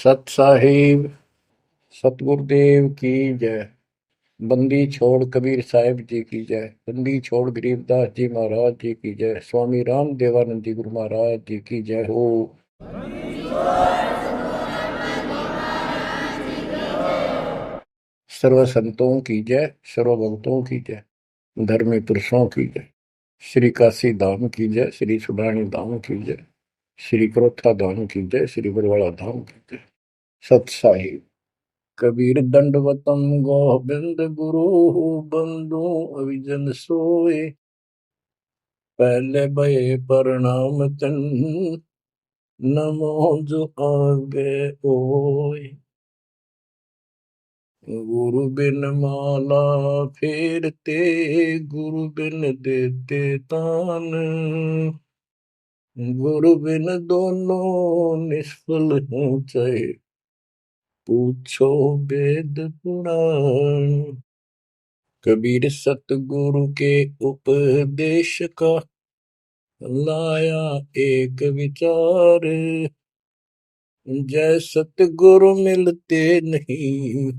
सत साहिब सतगुरुदेव की जय। बंदी छोड़ कबीर साहिब जी की जय। बंदी छोड़ गरीबदास जी महाराज जी की जय। स्वामी राम देवानंद जी गुरु महाराज जी की जय हो। सर्व संतों की जय, सर्व भक्तों की जय, धर्मी पुरुषों की जय। श्री काशी धाम की जय, श्री सुडानी धाम की जय, श्री क्रोथा धाम की जय, श्री बरवाड़ा धाम की जय। सत साहिब। कबीर दंडवतम गोविंद गुरु बंदो अविजन सोए। पहले भये प्रणाम तन नमो जो आगे ओए। गुरु बिन माला फेरते, गुरु बिन देते तान, गुरु बिन दोनों निष्फल हैं चाहे पूछो वेद पुराण। कबीर सतगुरु के उपदेश का लाया एक विचार। जय सतगुरु मिलते नहीं,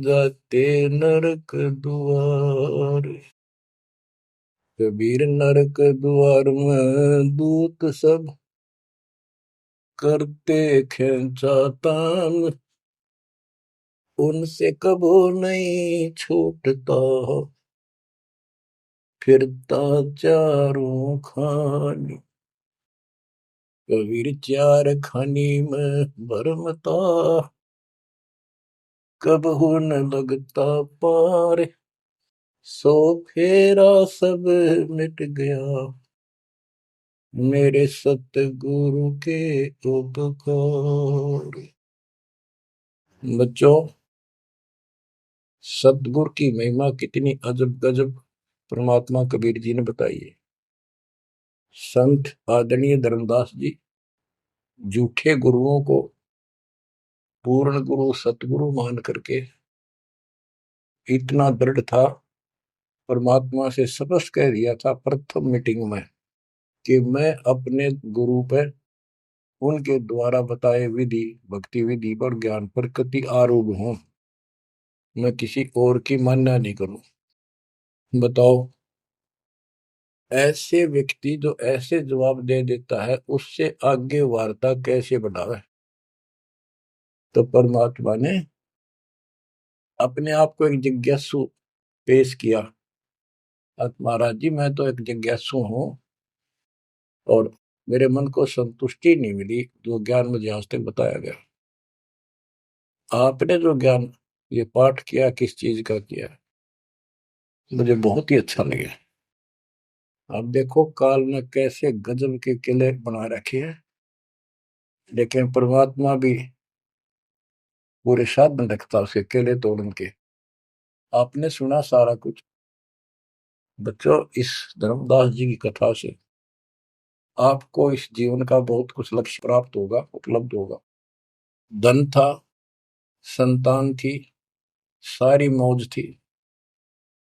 जाते नरक द्वार। कबीर नरक द्वार में दूत सब करते खेचा तान, उनसे कबो नहीं छूटता फिरता चारों खानी। कबीर चार खानी में भरमता, कबहू न लगता पार। सो फेरा सब मिट गया, मेरे सतगुरु के उपकार। बच्चों, सतगुरु की महिमा कितनी अजब गजब परमात्मा कबीर जी ने बताई है। संत आदरणीय धर्मदास जी झूठे गुरुओं को पूर्ण गुरु सतगुरु मान करके इतना दृढ़ था, परमात्मा से स्पष्ट कह दिया था प्रथम मीटिंग में कि मैं अपने गुरु पर उनके द्वारा बताए विधि भक्ति विधि और ज्ञान पर कति आरूढ़ हूं। मैं किसी और की मान्य नहीं करूं। बताओ, ऐसे व्यक्ति जो ऐसे जवाब दे देता है उससे आगे वार्ता कैसे बढ़ावे। तो परमात्मा ने अपने आप को एक जिज्ञासु पेश किया। महाराज जी, मैं तो एक जिज्ञासु हूं और मेरे मन को संतुष्टि नहीं मिली जो ज्ञान मुझे आज तक बताया गया। आपने जो ज्ञान ये पाठ किया किस चीज का किया, मुझे बहुत ही अच्छा लगा। अब देखो काल ने कैसे गजब के किले बना रखे हैं, लेकिन परमात्मा भी पूरे साधन रखता उसके किले तोड़न के। आपने सुना सारा कुछ। बच्चों, इस धर्मदास जी की कथा से आपको इस जीवन का बहुत कुछ लक्ष्य प्राप्त होगा, उपलब्ध होगा। धन था, संतान थी, सारी मौज थी,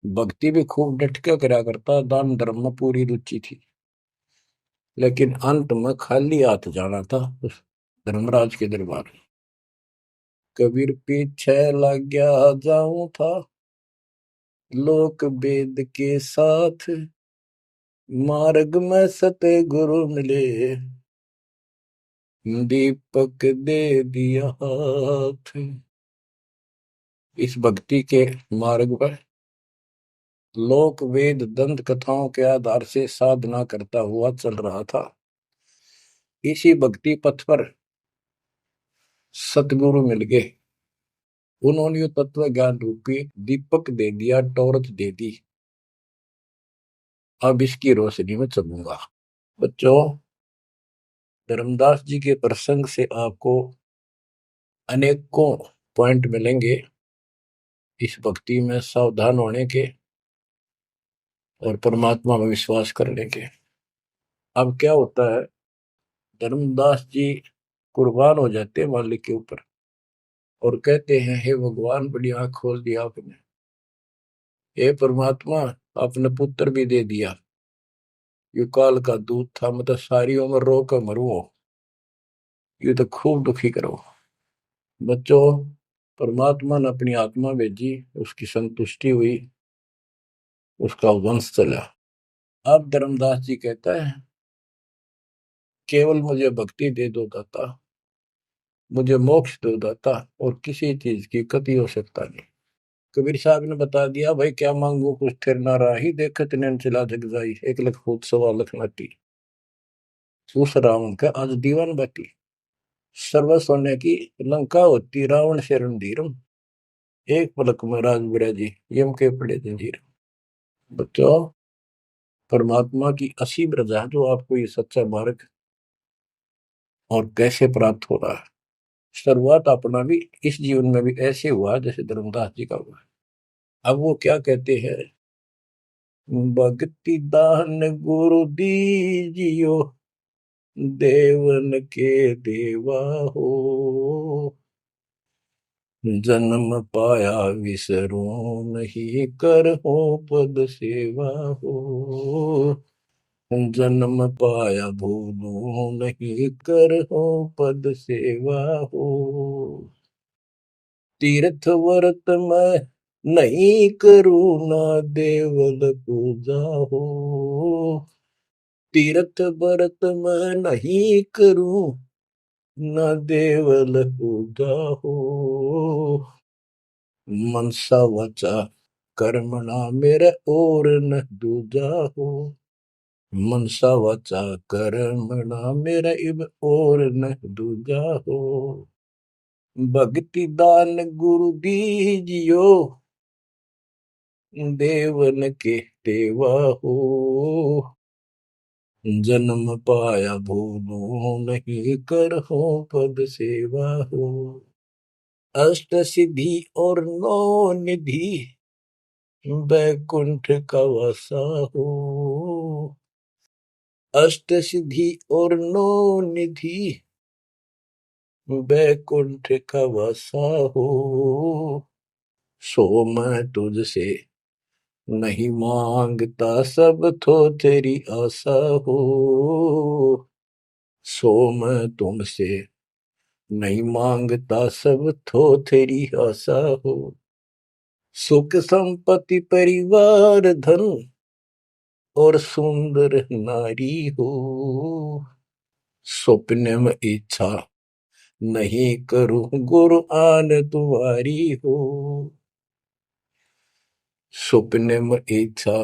भक्ति भी खूब डट के करा करता, दान धर्म में पूरी रुचि थी, लेकिन अंत में खाली हाथ जाना था उस धर्मराज के दरबार। कबीर पीछे लग गया जाऊं था, लोक वेद के साथ, मार्ग में सतगुरु मिले, दीपक दे दिया हाथ। इस भक्ति के मार्ग पर लोक वेद दंत कथाओं के आधार से साधना करता हुआ चल रहा था। इसी भक्ति पथ पर सतगुरु मिल गए। उन्होंने तत्व ज्ञान रूपी दीपक दे दिया, टॉर्च दे दी। अब इसकी रोशनी में चलूंगा। बच्चों, धर्मदास जी के प्रसंग से आपको अनेकों पॉइंट मिलेंगे इस भक्ति में सावधान होने के और परमात्मा में विश्वास करने के। अब क्या होता है, धर्मदास जी कुर्बान हो जाते हैं मालिक के ऊपर और कहते हैं, हे भगवान, बड़ी आंख खोल दिया आपने। हे परमात्मा, आपने पुत्र भी दे दिया। युग काल का दूत था, मतलब सारी उम्र रो कर मरुओ। ये तो खूब दुखी करो। बच्चों, परमात्मा ने अपनी आत्मा भेजी, उसकी संतुष्टि हुई, उसका वंश चला। अब धर्मदास जी कहता है, केवल मुझे भक्ति दे दो दाता, मुझे मोक्ष दो दाता, और किसी चीज की कति आवश्यकता नहीं। कबीर साहब ने बता दिया, भाई क्या मांगू कुछ थिर ना राही, देखत नैन चला जग जाई, 1 लाख फूट 1.25 लाख नाटी। उस रावण का आज दीवान बाटी, सर्व सोने की लंका होती, रावण से रणधीरम, एक पलक में राज बिराजी, यम के पड़े जंजीर। बच्चों, परमात्मा की असीम रजा है जो आपको ये सच्चा मार्ग और कैसे प्राप्त हो रहा है। शुरुआत अपना भी इस जीवन में भी ऐसे हुआ जैसे धर्मदास जी का हुआ। अब वो क्या कहते हैं, भक्ति दान गुरु दीजियो, देवन के देवा हो, जन्म पाया विसरो नहीं, कर हो पद सेवा हो, जन्म पाया भूलो नहीं, कर हो पद सेवा हो, तीर्थ व्रत मैं नहीं करूँ ना, देवल पूजा हो, तीर्थ व्रत मैं नहीं करूँ ना, देवल पूजा हो, मनसा वाचा कर्मणा मेरा और न दूजा हो, मनसा वाचा कर्मणा मेरा इब और न दूजा हो, भक्ति दान गुरु दीजियो, देवन के देवा हो, जन्म पाया भूलो नहीं, कर हो पद सेवा हो, अष्ट सिद्धि और नौ निधि, बैकुंठ का वासा हो, अष्ट सिद्धि और नौ निधि, बैकुंठ का वासा हो, सो मैं तुझसे नहीं मांगता, सब तो तेरी आशा हो, सो मैं तुमसे नहीं मांगता, सब तो तेरी आशा हो, सुख संपत्ति परिवार धन और सुंदर नारी हो, सपने में इच्छा नहीं करूं, गुरु आन तुम्हारी हो, सपने में इच्छा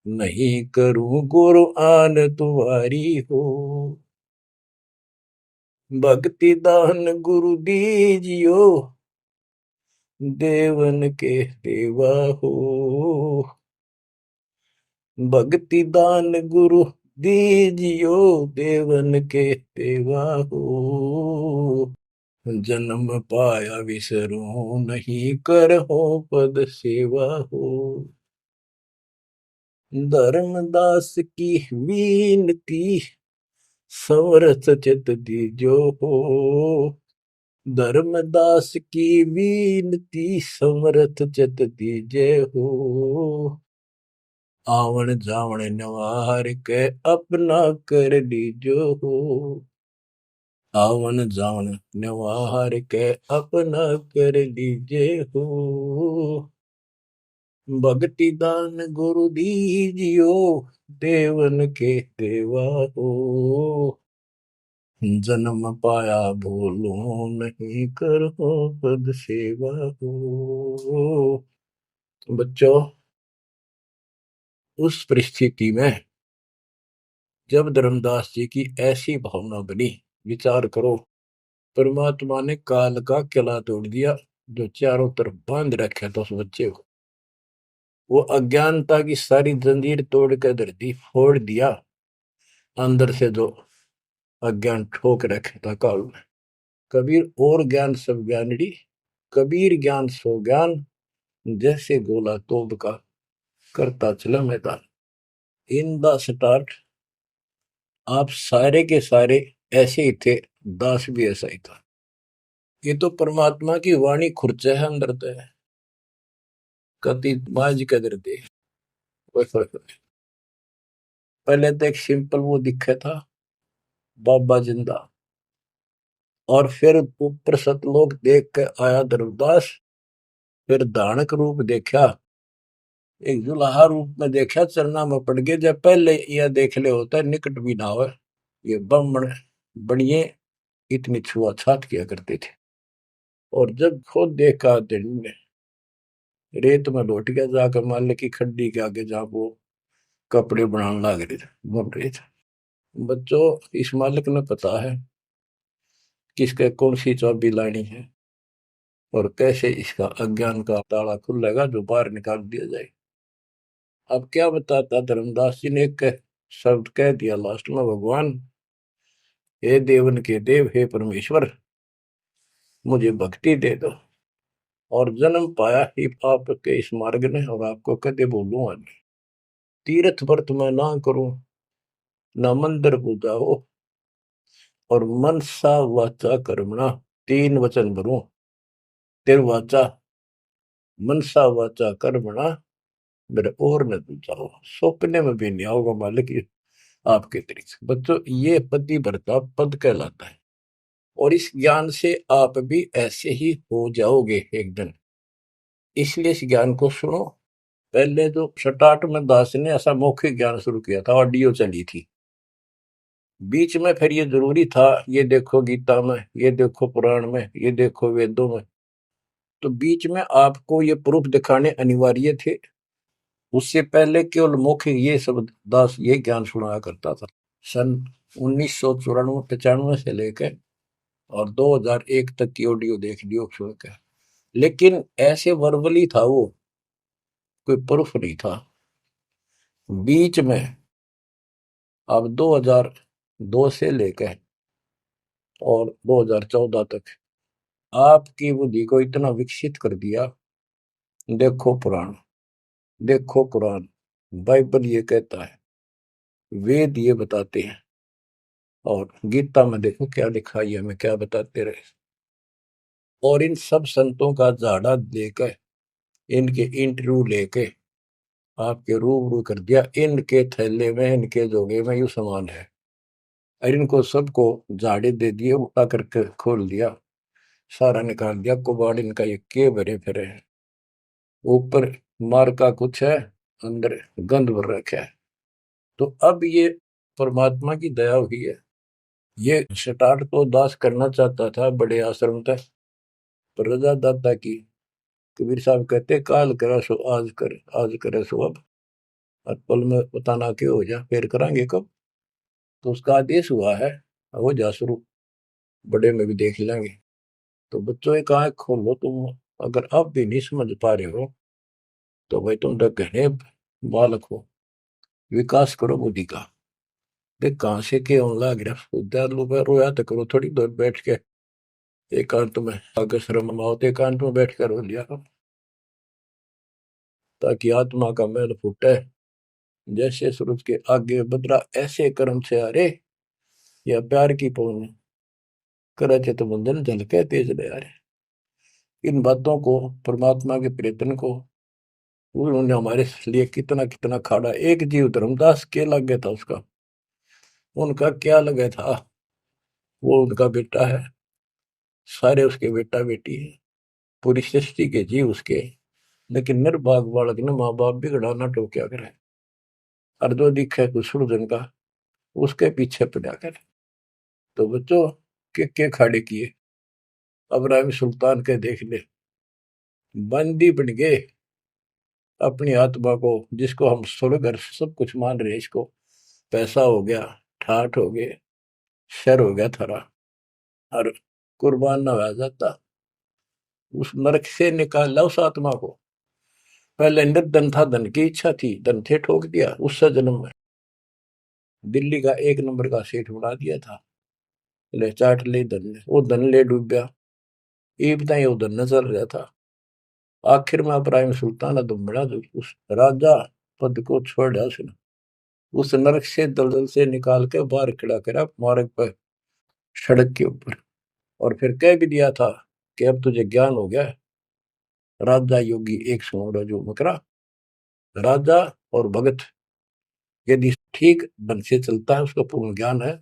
नहीं करूं, गुरु आन तुम्हारी हो, भक्ति दान गुरु दीजियो, देवन के देवा हो, भक्ति दान गुरु दीजियो, देवन के देवा हो, जन्म पाया विसरो नहीं, कर हो पद सेवा हो, धर्मदास की विनती, समरथ चित दीजो हो, धर्मदास की विनती, समरथ चित दीजे हो, आवन जावन नवार के अपना कर लीजो हो, आवन जावन नवार के अपना कर लीजे हो, भक्ति दान गुरु दीजियो, देवन के देवा हो, जन्म पाया भूलो नहीं, करो पद सेवा हो। बच्चों, उस परिस्थिति में जब धर्मदास जी की ऐसी भावना बनी, विचार करो, परमात्मा ने काल का किला तोड़ दिया जो चारों तरफ बांध रखा था उस बच्चे को, वो अज्ञानता की सारी जंजीर तोड़ कर धरती फोड़ दिया, अंदर से जो अज्ञान ठोक रखे था काल में। कबीर और ज्ञान सब ज्ञानड़ी, कबीर ज्ञान सो ज्ञान, जैसे गोला तोब का करता चला मैदान। इन द स्टार्ट आप सारे के सारे ऐसे ही थे, दास भी ऐसा ही था। ये तो परमात्मा की वाणी खुर्च है अंदर तो है, कति माज कदर दे। पहले तो एक सिंपल वो दिखा था, बाबा जिंदा, और फिर ऊपर सतलोक देख के आया धर्मदास, फिर धानक रूप देखा, एक जुलाहा रूप में देखा, चरना में पड़ गए। जब पहले यह देख ले होता है निकट भी ना हो, ये ब्राह्मण बनिए इतनी छुआछात किया करते थे। और जब खुद देखा दिन ने रेत में लौट गया, जाकर मालिक की खड्डी के आगे जहां वो कपड़े बनाने लग रहे थे, बन रहे थे। बच्चों, इस मालिक ने पता है किसके कौन सी चाबी लानी है और कैसे इसका अज्ञान का ताला खुलेगा जो बाहर निकाल दिया जाए। अब क्या बताता धर्मदास जी ने, एक शब्द कह दिया लास्ट में, भगवान हे देवन के देव, हे परमेश्वर, मुझे भक्ति दे दो और जन्म पाया ही आपके इस मार्ग ने, और आपको कदे बोलूं आज, तीर्थ व्रत मैं ना करूं, ना मंदिर पूजा हो, और मनसा वाचा कर्मणा, तीन वचन भरूं, तिर वाचा मनसा वाचा कर्मणा, मेरे और न दूजा हो, सपने में भी नहीं आओगे मालिक आपके तरीके। बच्चों, ये पति भरता पद कहलाता है, और इस ज्ञान से आप भी ऐसे ही हो जाओगे एक दिन। इसलिए इस ज्ञान को सुनो। पहले जो स्टार्ट में दास ने ऐसा मौखिक ज्ञान शुरू किया था, ऑडियो चली थी, बीच में फिर ये जरूरी था, ये देखो गीता में, ये देखो पुराण में, ये देखो वेदों में, तो बीच में आपको ये प्रूफ दिखाने अनिवार्य थे। उससे पहले केवल मौखिक ये सब दास ये ज्ञान सुनाया करता था। सन 1994-95 से लेकर और 2001 तक की ऑडियो देख लियो सुन के, लेकिन ऐसे वर्बली था वो, कोई प्रूफ नहीं था। बीच में अब 2002 से लेकर और 2014 तक आपकी बुद्धि को इतना विकसित कर दिया। देखो पुराण, देखो कुरान, बाइबल ये कहता है, वेद ये बताते हैं, और गीता में देखो क्या लिखा है, हमें क्या बताते रहे। और इन सब संतों का झाड़ा लेकर, इनके इंटरव्यू लेके आपके रूबरू कर दिया, इनके थैले में, इनके जोगे में यू सामान है, और इनको सबको झाड़े दे दिए, उठा करके खोल दिया, सारा निकाल दिया कुबाड़ इनका, ये के भरे फिरे हैं, ऊपर मार का कुछ है, अंदर गंध भर रखा है। तो अब ये परमात्मा की दया हुई है। ये स्टार्ट तो दास करना चाहता था बड़े आश्रम तक, पर रजा दाता की, कबीर साहब कहते काल करा सो आज कर, आज करे सो अब, और पल में पता ना क्यों हो जा, फिर करांगे कब। तो उसका आदेश हुआ है, हो जा शुरू, बड़े में भी देख लेंगे। तो बच्चों एक आंख खोलो तुम, अगर अब भी नहीं समझ पा रहे हो तो भाई तुम घने बालक हो, विकास करो बुद्धि का। देख कहां से के होने लग रहा, उद्यालु में रोया तो करो थोड़ी देर बैठ के, एकांत में आगे शर्म आओ तो एकांत में बैठ कर रो लिया करो, ताकि आत्मा का मैल फूटे। जैसे सूरज के आगे बदरा, ऐसे कर्म से अरे, या प्यार की पौन करे थे तो बंधन झलके तेज ले आ रहे। इन बातों को, परमात्मा के प्रेतन को, उन्होंने हमारे लिए कितना कितना खाड़ा। एक जीव धर्मदास के लग गया था उसका, उनका क्या लगा था, वो उनका बेटा है, सारे उसके बेटा बेटी है, पूरी सृष्टि के जीव उसके, लेकिन निर्भाग बालक ने माँ बाप बिगड़ा ना टोक्या करे, और जो दिखे कुछ जन का उसके पीछे पड़ा कर। तो बच्चों, के खाड़े किए, अब्राहिम सुल्तान के देख ले, बंदी बन गए अपनी आत्मा को, जिसको हम स्वर्ग और सब कुछ मान रहे, इसको पैसा हो गया, ठाठ हो गए, शर हो गया थारा, और कुर्बान ना हो जाता, उस नरक से निकाला उस आत्मा को। पहले निर्धन था, धन की इच्छा थी, धन थे ठोक दिया, उससे जन्म में दिल्ली का एक नंबर का सेठ बना दिया था, ले चाट ले धन ने, वो धन ले डूब गया, ये बताइए वो धन न चल रहा था। आखिर में इब्राहिम सुल्तान अदम बड़ा, जो उस राजा पद को छोड़ा उसने, उस नरक से दलदल से निकाल के बाहर खड़ा करा मार्ग पर, सड़क के ऊपर, और फिर कह भी दिया था कि अब तुझे ज्ञान हो गया। राजा योगी एक सुनो जो मकरा, राजा और भगत यदि ठीक ढंग से चलता है, उसका पूर्ण ज्ञान है,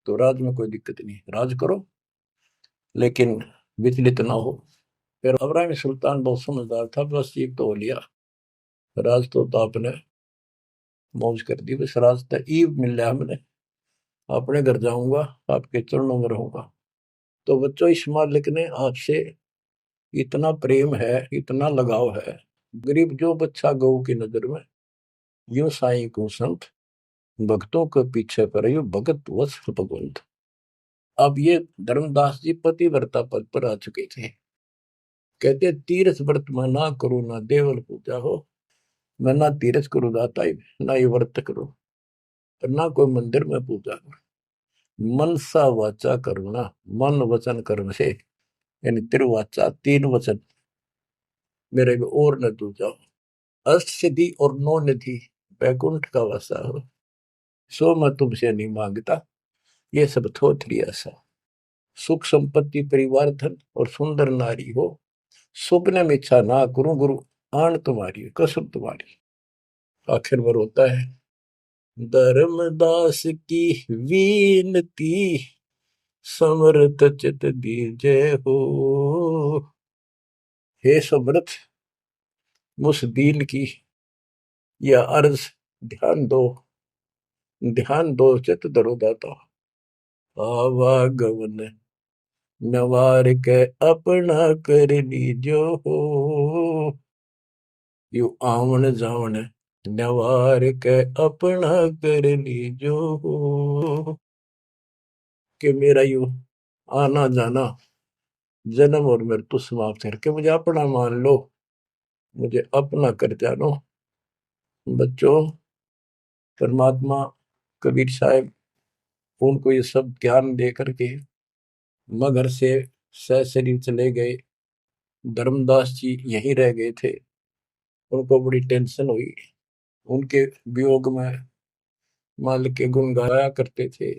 तो राज में कोई दिक्कत नहीं, राज करो लेकिन विचलित ना हो। फिर इब्राहिम सुल्तान बहुत समझदार था, बस ये तो हो लिया, राज तो आपने मौज कर दी, बस रास्ता ईब मिल रहा हमने, अपने घर जाऊंगा, आपके चरणों में रहूंगा। तो बच्चों, इस मालिक ने आपसे इतना प्रेम है, इतना लगाव है, गरीब जो बच्चा गऊ की नजर में, यूं साईं को संत, भक्तों के पीछे पर यू भगत वत्स भगवंत। अब ये धर्मदास जी पतिव्रता पद पर आ चुके थे। कहते तीर्थ व्रत मैं ना करूं, ना देवल पूजा हो, मैं ना तीर्थ करूं दाता ही, ना ये व्रत करूं, और ना कोई मंदिर में पूजा करूं। मन सा वाचा करुणा, मन वचन कर्म से, यानी तिरुवाचा, तीन वचन मेरे को और न तू जाओ, अष्ट सिद्धि और नौ निधि, बैकुंठ का वासा हो, सो मैं तुमसे नहीं मांगता, ये सब थोथरी ऐसा। सुख संपत्ति परिवार धन और सुंदर नारी हो, स्वप्न में इच्छा ना करूं गुरु, आन तुम्हारी कसम तुम्हारी। आखिर में रोता है, धर्मदास की वीनती, समर्थ चित दीजे हो। हे समर्थ, मुझ दीन की यह अर्ज ध्यान दो, ध्यान दो, चित धरो दाता। आवागमन नवार के अपना कर लीजो हो, यू आवन जावन नवार के अपना कर लीजो हो। कि मेरा यू आना जाना, जन्म और मृत्यु समाप्त करके मुझे अपना मान लो, मुझे अपना कर जानो। बच्चों, परमात्मा कबीर साहब उनको ये सब ज्ञान दे करके मगर से सशरीर चले गए। धर्मदास जी यहीं रह गए थे। उनको बड़ी टेंशन हुई। उनके वियोग में मालिक के गुण गाया करते थे।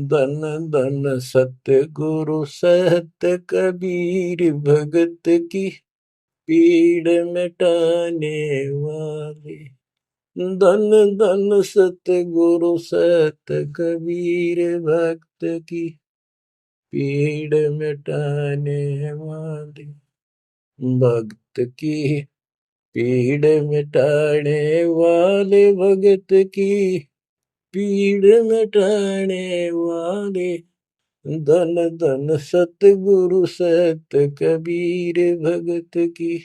धन धन सतगुरु सत्य कबीर, भगत की पीड़ मिटाने वाले। धन धन सतगुरु सत्य कबीर, भक्त की पीड़ मिटाने वाले। भक्त की पीड़ मिटाने वाले, भगत की पीड़ मिटाने वाले। धन धन सतगुरु सत्य कबीर, भगत की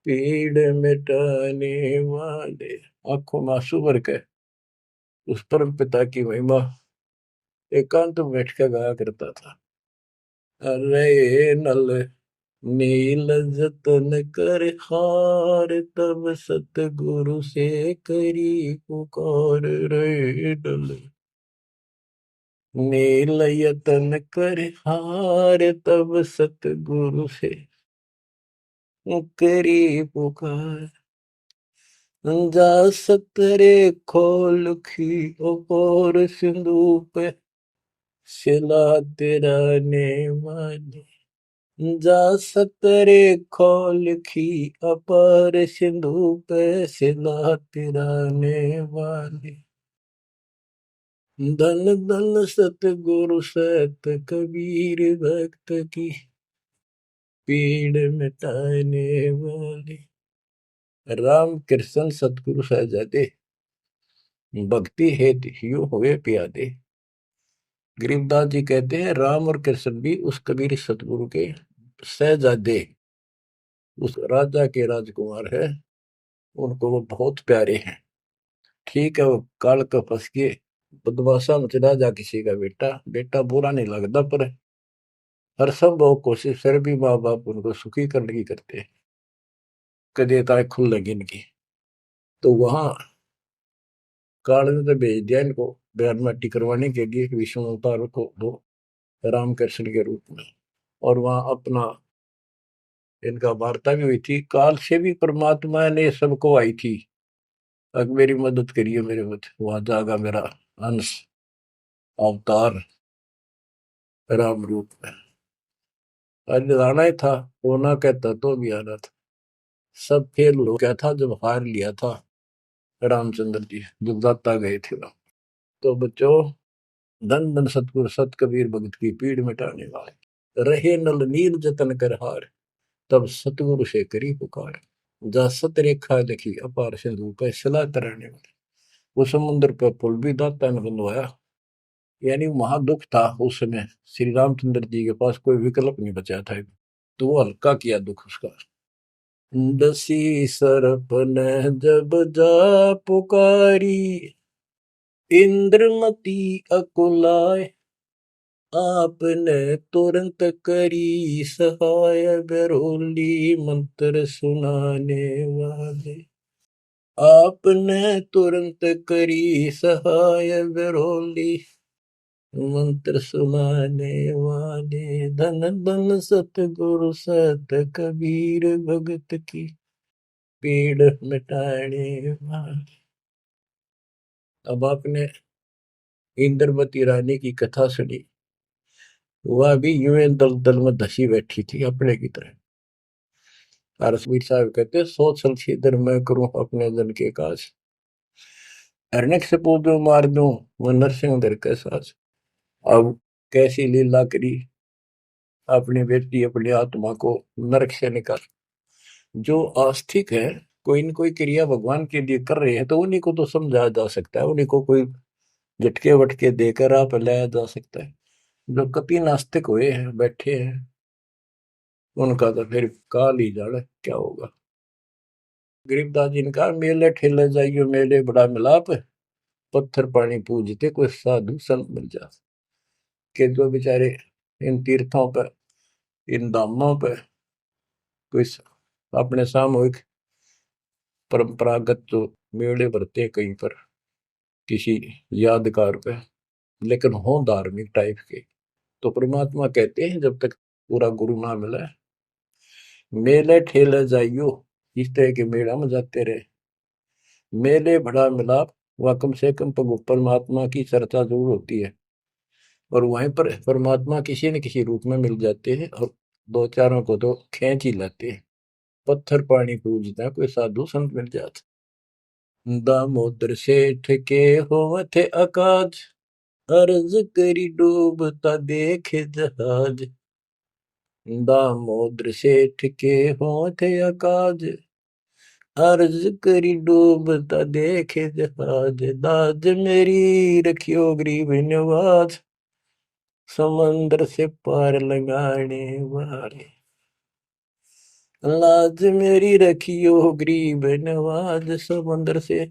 पीड़ मिटाने वाले। आंखों में आंसू भर के उस परम पिता की महिमा एकांत में बैठ कर गाया करता था। अरे नल नील जतन कर हार, तब सतगुरु से करी पुकार। रे नल नील यतन कर हार, तब सतगुरु से करी पुकार। जा सतरे खोल खी और सिंधु पे, सिला तेरा ने माने। जा सतरे खोल खी अपार सिंधु पे, सिला तेरा ने वाले। धन धन सतगुरु सत कबीर, भक्त की पीड़ मिटाने वाले। राम कृष्ण सतगुरु सहजादे, भक्ति हेतु ह्यू हुए प्यादे। गरीबदास जी कहते हैं राम और कृष्ण भी उस कबीर सतगुरु के सहजादे, उस राजा के राजकुमार है, उनको वो बहुत प्यारे हैं। ठीक है, वो काल का फंस के बदमाशा मच राजा किसी का बेटा, बेटा बुरा नहीं लगता, पर हर संभव कोशिश फिर भी माँ बाप उनको सुखी करने की करते हैं, कदे ताए खुल लगी इनकी। तो वहां काल ने तो भेज दिया इनको बयान माटी करवाने के लिए विष्णु अवतार को दो रामकृष्ण के रूप में, और वहां अपना इनका वार्ता भी हुई थी। काल से भी परमात्मा ने सबको आई थी, अब मेरी मदद करिए, मेरे मत वहां जागा मेरा अंश अवतार राम रूप में। आज आना ही था, होना कहता तो भी आना था। सब फेल हो गया था जब हार लिया था रामचंद्र जी, जब दाता गए थे वहां। तो बच्चों, धन धन सतगुरु सत कबीर, भगत की पीड़ मिटाने वाले। रहे नल नीर जतन कर हार, तब सतगुरु से करी पुकार। जा सत रेखा लिखी अपार सिंधु पे सला तराने वाले। वो समुद्र पे पुल भी दाता ने बनवाया। यानी वहां दुख था उस समय, श्री रामचंद्र जी के पास कोई विकल्प नहीं बचा था, तो वो हल्का किया दुख उसका। दसी सरप ने जब जा पुकारी, इंद्रमती अकुलाय, आपने तुरंत करी सहाय, बरोली मंत्र सुनाने वाले। आपने तुरंत करी सहाय, बरोली मंत्र सुनाने वाले। धन धन सतगुरु सत कबीर, भगत की पीड़ मिटाने वाले। अब आपने इंद्रवती रानी की कथा सुनी, वह भी यूं दल दल में धसी बैठी थी अपने की तरह। रसवीर साहब कहते, सोच छलछीदर मैं करूं अपने जन के काज, हरनेक से पूजो मार दूं वह नरसिंह दर के साज। अब कैसी लीला करी अपनी बेटी अपनी आत्मा को नरक से निकाल। जो आस्तिक है, कोई न कोई क्रिया भगवान के लिए कर रहे हैं, तो उन्हीं को तो समझाया जा सकता है, उन्हीं को कोई झटके वटके देकर आप लाया जा सकता है। जो कति नास्तिक हुए हैं बैठे हैं, उनका तो फिर काल ही जाने क्या होगा। गरीबदास जी ने कहा, मेले ठेले जाइयो मेले बड़ा मिलाप, पत्थर पानी पूजते कोई साधु संत मिल जा। के जो बेचारे इन तीर्थों पर, इन धामों पर कोई अपने सामूहिक परंपरागत जो मेले भरते कहीं पर किसी यादगार पे, लेकिन हो धार्मिक टाइप के, तो परमात्मा कहते हैं जब तक पूरा गुरु ना मिला, मेले ठेले जाइयो, इस तरह के मेला में जाते रहे, मेले बड़ा मिलाप, वह कम से कम परमात्मा की चर्चा जरूर होती है, और वहीं पर परमात्मा किसी न किसी रूप में मिल जाते हैं, और दो चारों को तो खींच ही लाते हैं। पत्थर पानी पूजता कोई साधु संत मिल जाते। दामोदर सेठ के होवत अकाज, अर्ज करी डूबता देखे जहाज। दामोदर सेठ के होवत अकाज, अर्ज करी डूबता देखे जहाज। दाज मेरी रखियो गरीब नवाज, समंदर से पार लगाने वाले। लाज मेरी रखियो गरीब नवाज, समंदर से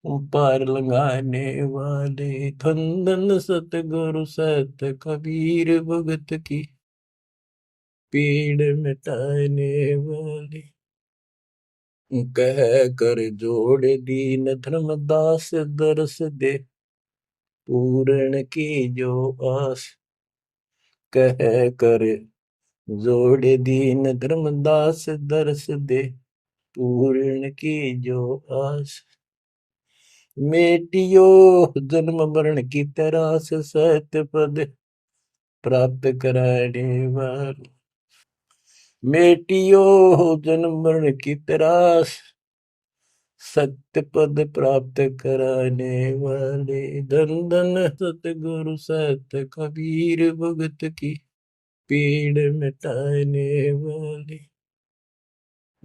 पार लगाने वाले। धन धन सतगुरु सत कबीर, भगत की पीड़ मिटाने वाले। कह कर जोड़ दीन धर्मदास, दरस दे पूर्ण की जो आस। कह कर जोड़ दीन धर्मदास, दरस दे पूर्ण की जो आस। मेटियो जन्म मरण की तरास, सत्य पद प्राप्त कराने वाले। मेटियो जन्म मरण की तरास, सत्य पद प्राप्त कराने वाले। धन धन सतगुरु सत कबीर, भगत की पीड़ मिटाने वाले।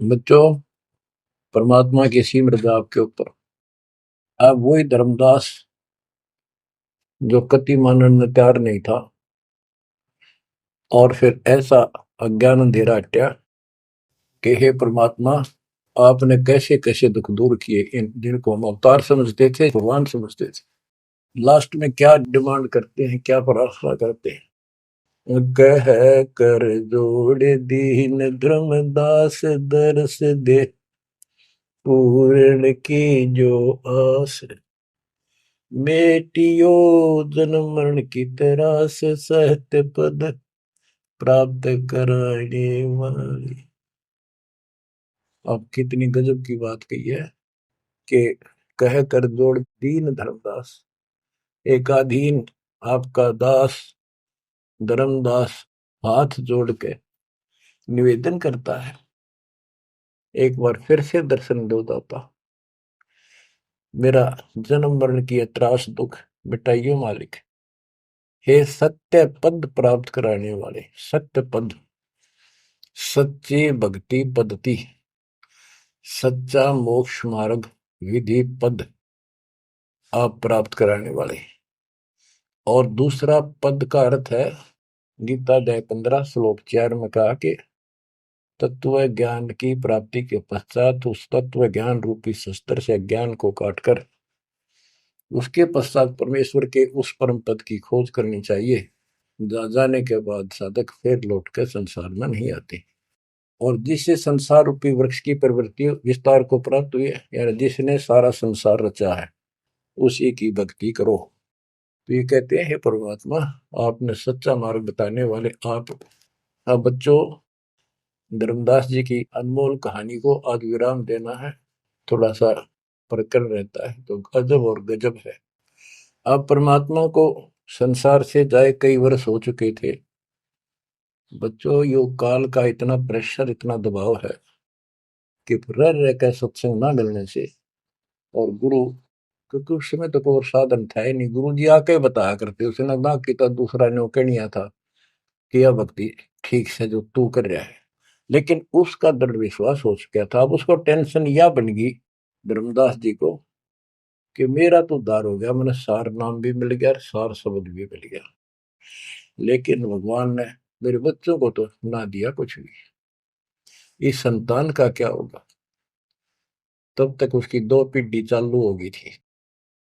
बच्चों, परमात्मा की सिमरन आपके ऊपर। अब वही धर्मदास जो कति मानने में तैयार नहीं था, और फिर ऐसा अज्ञान अंधेरा हटा कि हे परमात्मा, आपने कैसे कैसे दुख दूर किए, इन जिनको हम अवतार समझते थे, भगवान समझते थे, लास्ट में क्या डिमांड करते हैं, क्या प्रार्थना करते हैं। कह कर जोड़ दीन धर्मदास, दरस दे पूर्ण की जो आस। मेटियो जन्म मरण की तरास, सहत पद प्राप्त कराने वाली। अब कितनी गजब की बात कही है कि कह कर जोड़ दीन धर्मदास, एक अधीन आपका दास धर्मदास हाथ जोड़ के निवेदन करता है, एक बार फिर से दर्शन दो दाता, मेरा जन्म मरण की त्रास दुख मिटाइयो मालिक। हे सत्य पद प्राप्त कराने वाले, सत्य पद, सच्ची भक्ति पद्धति, सच्चा मोक्ष मार्ग विधि पद आप प्राप्त कराने वाले। और दूसरा पद का अर्थ है, गीता अध्याय 15 श्लोक 4 में कहा कि तत्व ज्ञान की प्राप्ति के पश्चात उस तत्व ज्ञान रूपी शस्त्र से ज्ञान को काटकर उसके पश्चात परमेश्वर के उस परम पद की खोज करनी चाहिए। जाने के बाद साधक फिर लौट कर संसार में नहीं आते। और जिससे संसार रूपी वृक्ष की प्रवृत्ति विस्तार को प्राप्त हुई है, यानी जिसने सारा संसार रचा है, उसी की भक्ति करो। तो ये कहते हैं, हे परमात्मा, आपने सच्चा मार्ग बताने वाले आप। अब बच्चों, धर्मदास जी की अनमोल कहानी को आज विराम देना है। थोड़ा सा प्रकरण रहता है तो गजब और गजब है। अब परमात्मा को संसार से जाए कई वर्ष हो चुके थे। बच्चों, योग काल का इतना प्रेशर, इतना दबाव है कि रह रह कर सत्संग ना मिलने से, और गुरु, क्योंकि उस समय तो कोई और साधन था ही नहीं, गुरु जी आके बताया करते, उसने ना कि तो दूसरा न्योके नहीं आता कि यह भक्ति ठीक से जो तू कर रहा है। लेकिन उसका दृढ़ विश्वास हो चुका था। अब उसको टेंशन यह बन गई धर्मदास जी को कि मेरा तो उद्धार हो गया, मैंने सार नाम भी मिल गया, सार शब्द भी मिल गया, लेकिन भगवान ने मेरे बच्चों को तो ना दिया कुछ भी। इस संतान का क्या होगा? तब तक उसकी 2 पीढ़ी चालू हो गई थी।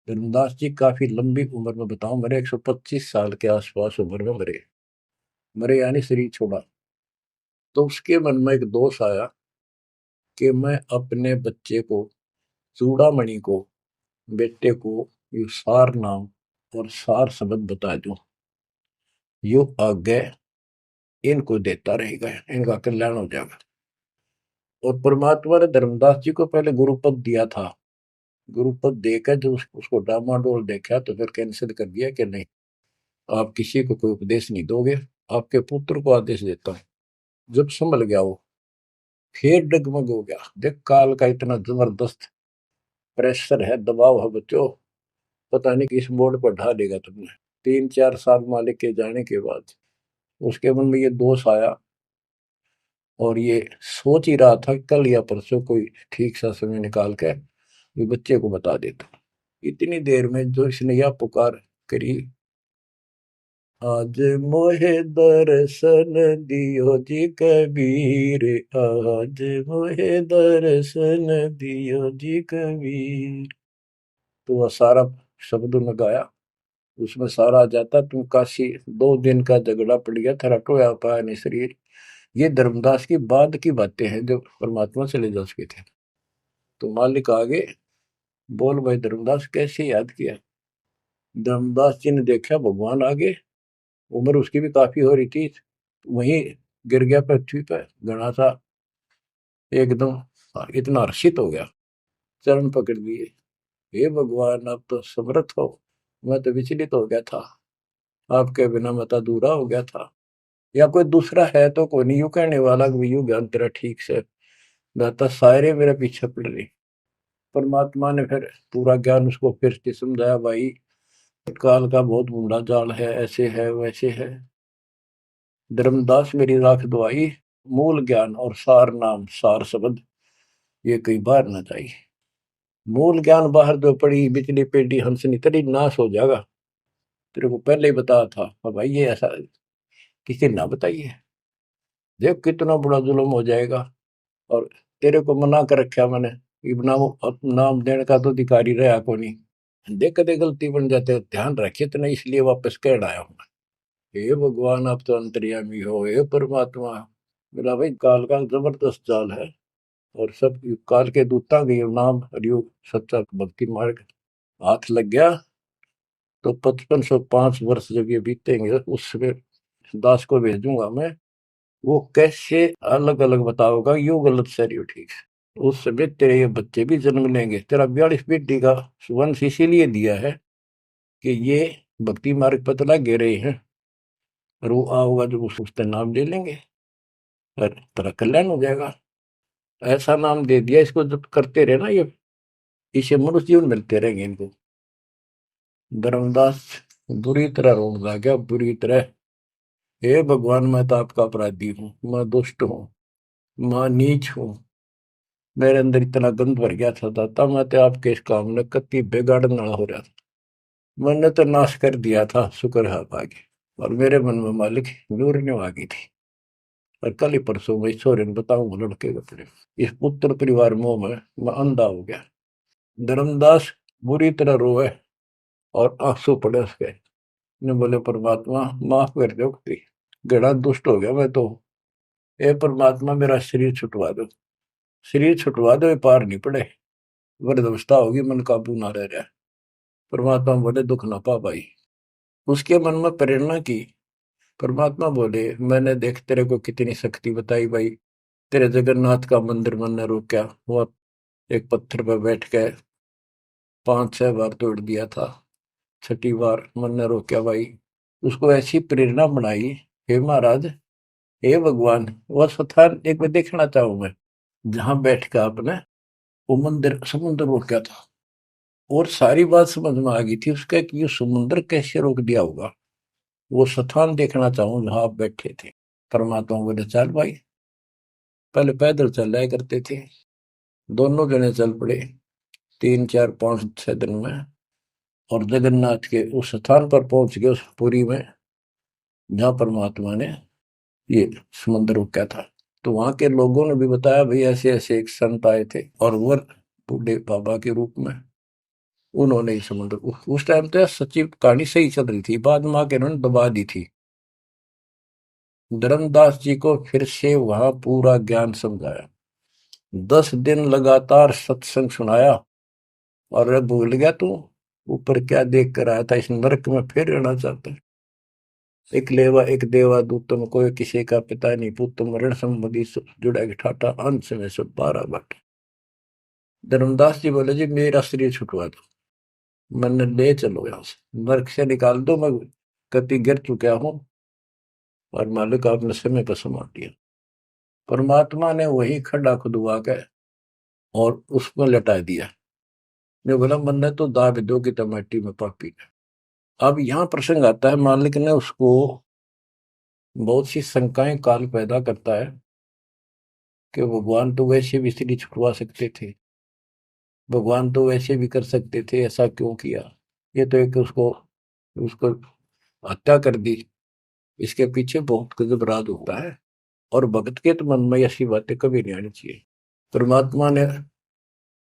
धर्मदास जी काफी लंबी उम्र में, बताऊं, मेरे 125 साल के आसपास उम्र में मरे। मरे यानी शरीर छोड़ा। तो उसके मन में एक दोष आया कि मैं अपने बच्चे को, चूड़ामणि को, बेटे को ये सार नाम और सार शब्द बता दूं, यो आगे इनको देता रहेगा, इनका कल्याण हो जाएगा। और परमात्मा ने धर्मदास जी को पहले गुरुपद दिया था। गुरुपद देकर जो उसको डामाडोल देखा तो फिर कैंसिल कर दिया कि नहीं, आप किसी को कोई उपदेश नहीं दोगे, आपके पुत्र को आदेश देता हूं। जब संभल गया वो, फिर डगमग हो गया। देख, काल का इतना जबरदस्त प्रेशर है, दबाव है बच्चों, पता नहीं किस मोड़ पर ढा देगा तुमने। 3-4 साल मालिक के जाने के बाद उसके मन में ये दोष आया, और ये सोच ही रहा था कल या परसों कोई ठीक सा समय निकाल के ये बच्चे को बता देता। इतनी देर में जो इसने यह पुकार करी, आज मोहे दर्शन दियो जी कबीर, आज मोहे दर्शन दियो जी कबीर। तो वह सारा शब्द में गाया, उसमें सारा आ जाता, तुम काशी 2 दिन का झगड़ा पड़ गया, तेरा टोया पाया नहीं शरीर। ये धर्मदास की बाद की बातें हैं, जो परमात्मा चले जा चुके थे। तो मालिक आगे बोल, भाई धर्मदास कैसे याद किया? धर्मदास जी ने देखा भगवान आगे, उम्र उसकी भी काफी हो रही थी, वहीं गिर गया पृथ्वी पर घना सा, एकदम इतना हर्षित हो गया, चरण पकड़ लिए। हे भगवान, आप तो समर्थ हो, मैं तो विचलित हो गया था, आपके बिना मैं तो अधूरा हो गया था। या कोई दूसरा है तो कोई नहीं, यूं कहने वाला कि यूं ज्ञान तेरा ठीक से दाता, सारे मेरे पीछे पड़ रही। परमात्मा ने फिर पूरा ज्ञान उसको फिर से समझाया, भाई काल का बहुत बूढ़ा जाल है, ऐसे है वैसे है। धर्मदास मेरी राख दवाई, मूल ज्ञान और सार नाम सार शब्द ये कई बार ना चाहिए। मूल ज्ञान बाहर जो पड़ी बिजली पेटी हंसनी तरी नाश हो जाएगा। तेरे को पहले ही बताया था, भाई ये ऐसा किसी ना बताइए, देख कितना बड़ा जुल्म हो जाएगा। और तेरे को मना कर रखा मैंने, नाम देने का तो अधिकारी रहा को नहीं। देख कदे गलती बन जाते, ध्यान रखे तो नहीं, इसलिए वापस कह आया हूं। हे भगवान, आप तो अंतर्यामी हो, हे परमात्मा। मेरा भाई काल का जबरदस्त जाल है, और सब काल के दूता के नाम हरियोग सच्चा भक्ति मार्ग हाथ लग गया तो 5505 वर्ष जब ये बीतेंगे, उसमें दास को भेजूंगा मैं, वो कैसे अलग अलग बताओगा, यू गलत सही हो ठीक है। उस समय तेरे ये बच्चे भी जन्म लेंगे। तेरा 42 पीढ़ी का वंश इसीलिए दिया है कि ये भक्ति मार्ग पर चला गे रहे हैं, और वो आओगा जो उसका नाम ले लेंगे और तेरा कल्याण हो जाएगा। ऐसा नाम दे दिया, इसको जब करते रहे ना, ये इसे मनुष्य जीवन मिलते रहेंगे इनको। धर्मदास बुरी तरह रोने लगा, बुरी तरह। हे भगवान, मैं तो आपका अपराधी हूँ, मैं दुष्ट हूँ, मैं नीच हूँ। मेरे अंदर इतना गंद भर गया था दाता, मैं तो आपके इस काम ने कति बिगाड़ने वाला हो रहा था। मैंने तो नाश कर दिया था, शुक्र है आप आगे। और मेरे मन में मालिक नूरने आ गई थी। और कल ही परसों मैं ईश्वर बताऊं लड़के के अपने इस पुत्र परिवार मोह में मैं अंधा हो गया। धर्मदास बुरी तरह रोए और आंसू पड़े उसके। ने बोले परमात्मा माफ कर दो, गड़ा दुष्ट हो गया मैं तो। ए परमात्मा मेरा शरीर छुटवा दो, शरीर छुटवा दो, ये पार नहीं पड़े, वृद्धावस्था होगी, मन काबू ना रह रहा। परमात्मा बोले दुख ना पा भाई। उसके मन में प्रेरणा की। परमात्मा बोले मैंने देख तेरे को कितनी शक्ति बताई भाई। तेरे जगन्नाथ का मंदिर मैंने रोका, वो एक पत्थर पर बैठ के 5-6 बार तोड़ दिया था, छठी बार मैंने रोका भाई। उसको ऐसी प्रेरणा बनाई। हे महाराज, हे भगवान, वह स्थान एक बार देखना चाहूं मैं जहां बैठ के आपने वो मंदिर समुद्र रोका था। और सारी बात समझ में आ गई थी उसका कि ये समुद्र कैसे रोक दिया होगा। वो स्थान देखना चाहूं जहां आप बैठे थे। परमात्मा बोले चल भाई। पहले पैदल चल रहा करते थे, दोनों जने चल पड़े 3-4-5-6 दिन में। और जगन्नाथ के उस स्थान पर पहुंच गए, उस पुरी में जहां परमात्मा ने ये समुद्र रोका था। तो वहां के लोगों ने भी बताया भाई ऐसे ऐसे एक संत आए थे और वो बूढ़े बाबा के रूप में उन्होंने ही समुद्र उस टाइम तो सच्ची कहानी सही चल रही थी, बाद में आके उन्होंने दबा दी थी। धर्मदास जी को फिर से वहां पूरा ज्ञान समझाया, 10 दिन लगातार सत्संग सुनाया। और अब भूल गया तू ऊपर क्या देख कर आया था, इस नरक में फिर रहना चाहता है। एक लेवा एक देवा दूतम कोई किसी का पिता नहीं पुतम ऋण संबंधी जुड़ा के ठाटा अंश में सब 12 बट। धर्मदास जी बोले जी मेरा शरीर छुटवा दो, मैंने ले चलो यहाँ से, नरक से निकाल दो, मैं कति गिर चुका हूँ और मालिक आपने समय पर संभाल दिया। परमात्मा ने वही खड्डा खुदवा के और उसको लटा दिया। ने बोला मैंने तो दाब दो की टमाटी में पापी। अब यहाँ प्रसंग आता है, मालिक ने उसको बहुत सी शंकाएं काल पैदा करता है कि भगवान तो वैसे भी स्त्री छुड़वा सकते थे, भगवान तो वैसे भी कर सकते थे, ऐसा क्यों किया। ये तो एक उसको उसको हत्या कर दी। इसके पीछे बहुत गजब राज होता है। और भगत के तो मन में ऐसी बातें कभी नहीं आनी चाहिए। परमात्मा ने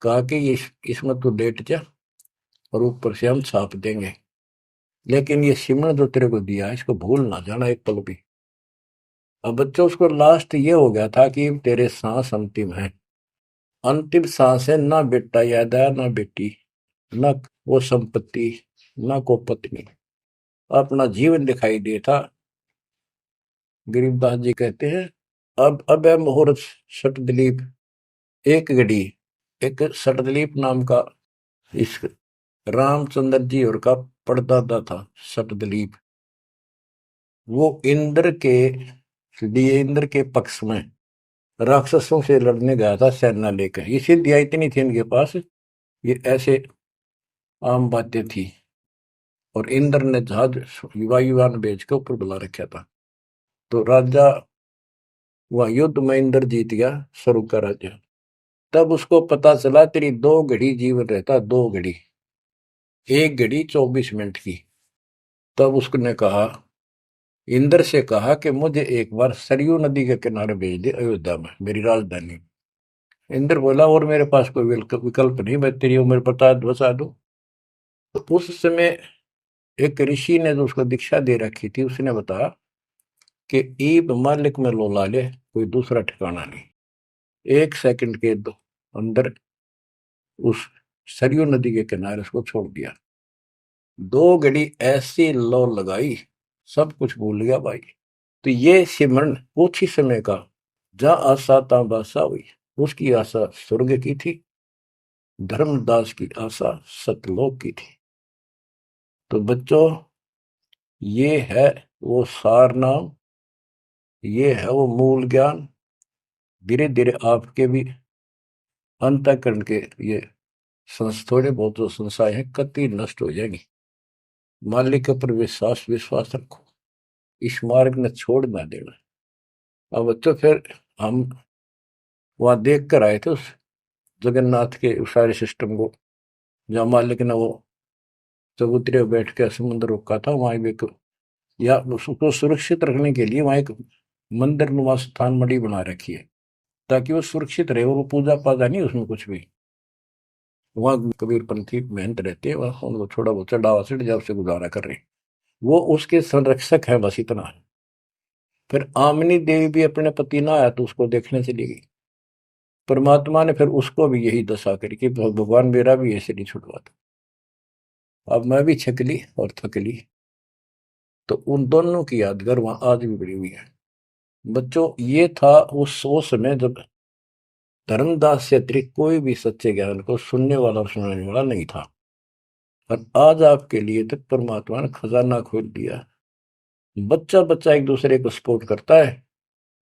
कहा कि इसमें तो लेट जा और ऊपर से हम छाप देंगे, लेकिन ये सिमरन जो तेरे को दिया है इसको भूल ना जाना एक पल भी। अब बच्चों उसको लास्ट ये हो गया था कि तेरे सांस अंतिम है, अंतिम सांस है, ना बेटा याद आया ना बेटी, ना वो संपत्ति, ना को पत्नी, अपना जीवन दिखाई देता। गरीबदास जी कहते हैं अब है मुहूर्त सटदिलीप एक घड़ी। एक सटदिलीप नाम का इस रामचंद्र जी और का परदादा था सटदिलीप। वो इंद्र के लिए इंद्र के पक्ष में राक्षसों से लड़ने गया था सेना लेकर। ये सिद्धियां इतनी थी इनके पास, ये ऐसे आम बातें थी। और इंद्र ने जहाज वायुयान भेज के ऊपर बुला रखा था। तो राजा वह युद्ध में इंद्र जीत गया, स्वर्ग का राजा। तब उसको पता चला तेरी 2 घड़ी जीवन रहता, 2 घड़ी, 1 घड़ी 24 मिनट की। तब उसने कहा, इंद्र से कहा कि मुझे एक बार सरयू नदी के किनारे भेज दे अयोध्या में, मेरी राजधानी। इंद्र बोला और मेरे पास कोई विकल्प नहीं, मैं तेरी उम्र बता दूं। तो उस समय एक ऋषि ने जो उसको दीक्षा दे रखी थी उसने बताया कि ईब मालिक में लोला ले, कोई दूसरा ठिकाना नहीं। 1 सेकंड के अंदर उस सरयू नदी के किनारे उसको छोड़ दिया। 2 घड़ी ऐसी लो लगाई, सब कुछ भूल गया भाई। तो ये सिमरन कुछ ही समय का, जहां आशा ता बासा हुई। उसकी आशा स्वर्ग की थी, धर्मदास की आशा सतलोक की थी। तो बच्चों ये है वो सार नाम, ये है वो मूल ज्ञान। धीरे धीरे आपके भी अंतःकरण के ये थोड़े बहुत जो संशय है कति नष्ट हो जाएंगी। मालिक के ऊपर विश्वास विश्वास रखो, इस मार्ग ने छोड़ ना देना। अब तो फिर हम वहां देख कर आए थे उस जगन्नाथ के उस सारे सिस्टम को, जहाँ मालिक ने वो चबूतरे बैठ के समुद्र रोका था, वहां भी या उसको सुरक्षित रखने के लिए वहां एक मंदिर नुमा स्थान मणि बना रखी है, ताकि वो सुरक्षित रहे और वो पूजा पाजा नहीं उसमें कुछ भी। वहां कबीरपंथी मेहनत रहते हैं, वहां उनको थोड़ा बहुत चढ़ावा चढ़ जाओ से गुजारा कर रहे हैं, वो उसके संरक्षक है, बस इतना है। फिर आमनी देवी भी अपने पति ना आया तो उसको देखने चली गई। परमात्मा ने फिर उसको भी यही दशा करी कि भगवान मेरा भी ऐसे नहीं छुड़वाता। अब मैं भी छक ली और थक ली। तो उन दोनों की यादगार वहां आज भी बड़ी हुई है। बच्चों, ये था उस समय जब धर्मदास से अतिरिक्त कोई भी सच्चे ज्ञान को सुनने वाला और सुनाने वाला नहीं था, और आज आपके लिए तक परमात्मा ने खजाना खोल दिया। बच्चा बच्चा एक दूसरे को सपोर्ट करता है,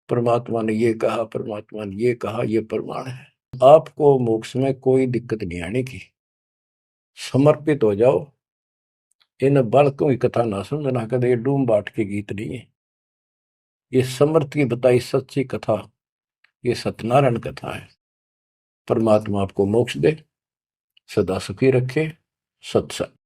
परमात्मा ने ये कहा, परमात्मा ने ये कहा, ये प्रमाण है। आपको मोक्ष में कोई दिक्कत नहीं आने की। समर्पित हो जाओ। इन बालकों की कथा ना समझना कदे, ये डूम बाट के गीत नहीं है, ये समर्थ की बताई सच्ची कथा, ये सत्यनारायण कथा है। परमात्मा आपको मोक्ष दे, सदा सुखी रखे। सत्संग।